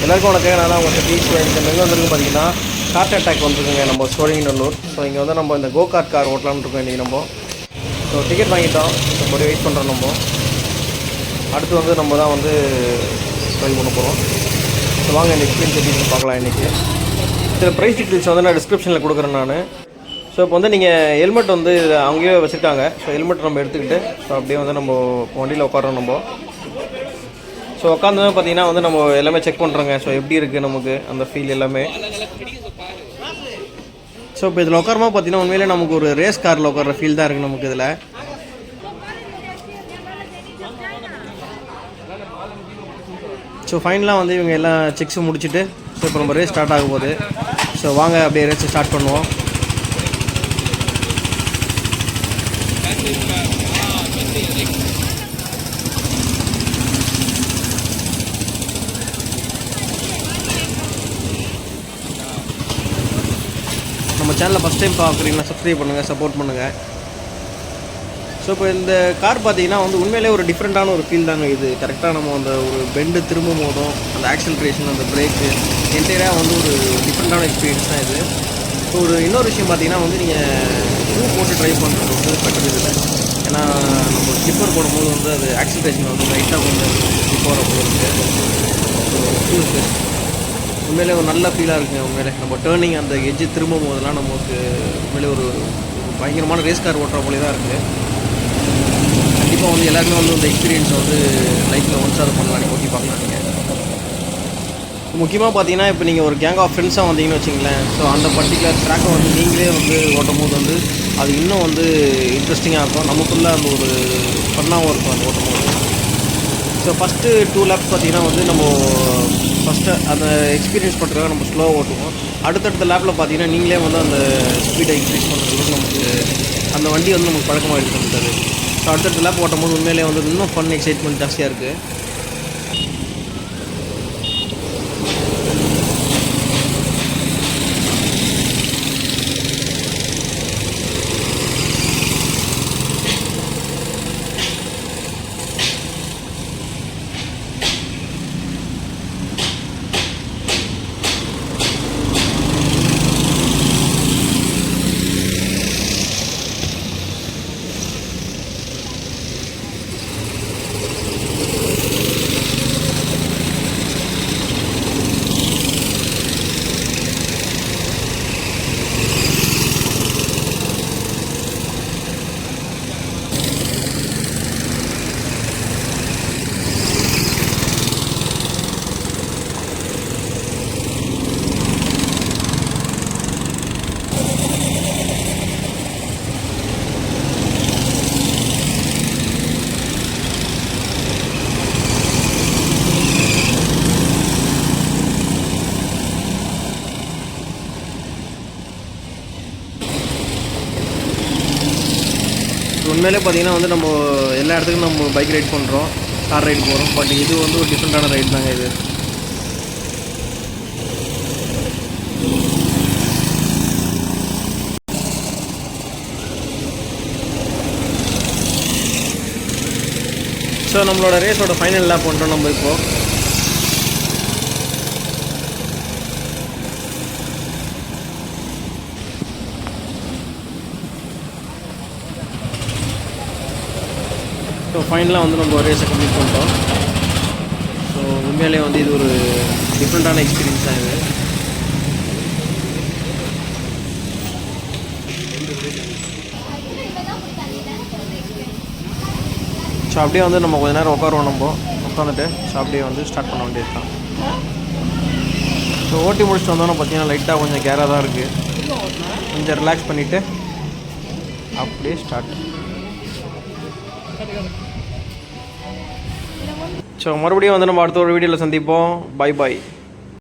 எல்லாருக்கும் வணக்கம். நான் உங்கள் சதீஷ். இந்த எங்கே வந்துருக்கு பார்த்தீங்கன்னா கார்ட் அட்டாக் வந்துருக்குங்க நம்ம சோழிங்கநல்லூர். ஸோ இங்கே வந்து நம்ம இந்த கோ கார்ட் கார் ஓட்டலாம்னு இருக்கோம் இன்றைக்கி நம்ம. ஸோ டிக்கெட் வாங்கிட்டோம், ஸோ மறுபடியும் வெயிட் பண்ணுறோம். நம்ம அடுத்து வந்து நம்ம தான் வந்து ட்ரை பண்ண போகிறோம். ஸோ வாங்க இந்த எக்ஸ்பீரியன்ஸ் எப்படி பார்க்கலாம். இன்றைக்கி சில ப்ரைஸ் டீட்டெயில்ஸ் வந்து நான் டிஸ்கிரிப்ஷனில் கொடுக்குறேன் நான். ஸோ இப்போ வந்து நீங்கள் ஹெல்மெட் வந்து அங்கேயே வச்சுருக்காங்க. ஸோ ஹெல்மெட் நம்ம எடுத்துக்கிட்டு ஸோ அப்படியே வந்து நம்ம வண்டியில் உட்காரோம் நம்ம. ஸோ உட்காந்து பார்த்தீங்கன்னா வந்து நம்ம எல்லாமே செக் பண்ணுறோங்க. ஸோ எப்படி இருக்குது நமக்கு அந்த ஃபீல் எல்லாமே. ஸோ இப்போ இதில் உட்காரமா பார்த்தீங்கன்னா உண்மையிலே நமக்கு ஒரு ரேஸ் காரில் உட்கார ஃபீல் தான் இருக்குது நமக்கு இதில். ஸோ ஃபைனலாக வந்து இவங்க எல்லாம் செக்ஸும் முடிச்சுட்டு ஸோ இப்போ நம்ம ரேஸ் ஸ்டார்ட் ஆக போகுது. ஸோ வாங்க அப்படியே ரேஸ் ஸ்டார்ட் பண்ணுவோம். நம்ம சேனலில் ஃபஸ்ட் டைம் பார்க்குறீங்கன்னா சப்ஸ்கிரைப் பண்ணுங்கள், சப்போர்ட் பண்ணுங்கள். ஸோ இப்போ இந்த கார் பார்த்தீங்கன்னா வந்து உண்மையிலே ஒரு டிஃப்ரெண்ட்டான ஒரு ஃபீல் தாங்க இது. கரெக்டாக நம்ம அந்த ஒரு பெண்டு திரும்பும் போதும் அந்த ஆக்சலரேஷன், அந்த பிரேக்கு என்டையராக வந்து ஒரு டிஃப்ரெண்ட்டான எக்ஸ்பீரியன்ஸ் தான் இது. ஸோ ஒரு இன்னொரு விஷயம் பார்த்தீங்கன்னா வந்து நீங்கள் ஷூ போட்டு ட்ரைவ் பண்ணுறது வந்து பெட்டர் இல்லை. ஏன்னா நம்ம ஸ்லிப்பர் போடும்போது வந்து அது ஆக்சலரேஷன் வந்து லைட்டாக கொஞ்சம் ஸ்லிப் போகிற போது இருக்குது. So shoes best. உண்மையிலே ஒரு நல்ல ஃபீலாக இருக்குங்க. உண்மையிலே நம்ம டேர்னிங் அந்த எட்ஜு திரும்பும் போதெல்லாம் நமக்கு உண்மையிலே ஒரு பயங்கரமான ரேஸ் கார் ஓட்டுற போலே தான் இருக்குது. கண்டிப்பாக வந்து எல்லாருமே வந்து இந்த எக்ஸ்பீரியன்ஸ் வந்து லைஃப்பில் ஒன்ஸ் அது பண்ணலாம், நீங்கள் ஓட்டி பார்க்கலாம். நீங்கள் முக்கியமாக பார்த்தீங்கன்னா இப்போ நீங்கள் ஒரு கேங் ஆஃப் ஃப்ரெண்ட்ஸாக வந்தீங்கன்னு வச்சிங்களேன். ஸோ அந்த பர்டிகுலர் ட்ராக்கை வந்து நீங்களே வந்து ஓட்டும் போது வந்து அது இன்னும் வந்து இன்ட்ரெஸ்டிங்காக இருக்கும். நமக்குள்ளே அந்த ஒரு ஃபன்னாகவும் இருக்கும் அது ஓட்டும் போது. ஸோ ஃபஸ்ட்டு 2 லேப்ஸ் பார்த்தீங்கன்னா வந்து நம்ம ஃபஸ்ட்டு அந்த எக்ஸ்பீரியன்ஸ் பண்ணுறதுக்காக நம்ம ஸ்லோவாக ஓட்டுவோம். அடுத்தடுத்த லேப்பில் பார்த்தீங்கன்னா நீங்களே வந்து அந்த ஸ்பீடை இன்க்ரீஸ் பண்ணுறதுக்கு நமக்கு அந்த வண்டி வந்து நமக்கு பழக்கமாக இருக்குது. ஸோ அடுத்தடுத்த லேப் ஓட்டும் போது உண்மையிலே வந்து இன்னும் ஃபன், எக்ஸைட்மெண்ட் ஜாஸ்தியாக இருக்குது. உண்மையிலே பார்த்தீங்கன்னா வந்து நம்ம எல்லா இடத்துக்கும் நம்ம பைக் ரைட் பண்ணுறோம், கார் ரைடு போகிறோம். பட் இது வந்து ஒரு டிஃப்ரெண்ட்டான ரைடு தாங்க இது. ஸோ நம்மளோட ரேஸோட ஃபைனல் லேப் பண்ணுறோம் நம்ம இப்போது. ஸோ ஃபைனலாக வந்து நம்ம ரேஸை கம்ப்ளீட் பண்ணிட்டோம். ஸோ உண்மையிலே வந்து இது ஒரு டிஃப்ரெண்ட்டான எக்ஸ்பீரியன்ஸ் தான் இது. ஸோ அப்படியே வந்து நம்ம கொஞ்சம் நேரம் உட்காருவோம். நம்ம உட்காந்துட்டு ஸோ அப்படியே வந்து ஸ்டார்ட் பண்ண வேண்டியது தான். ஸோ ஓட்டி முடிச்சுட்டு வந்தோன்னா பார்த்தீங்கன்னா லைட்டாக கொஞ்சம் கேராக தான் இருக்குது. கொஞ்சம் ரிலாக்ஸ் பண்ணிவிட்டு அப்படியே ஸ்டார்ட். ஸோ மறுபடியும் வந்து நம்ம அடுத்த ஒரு வீடியோவில் சந்திப்போம். Bye bye.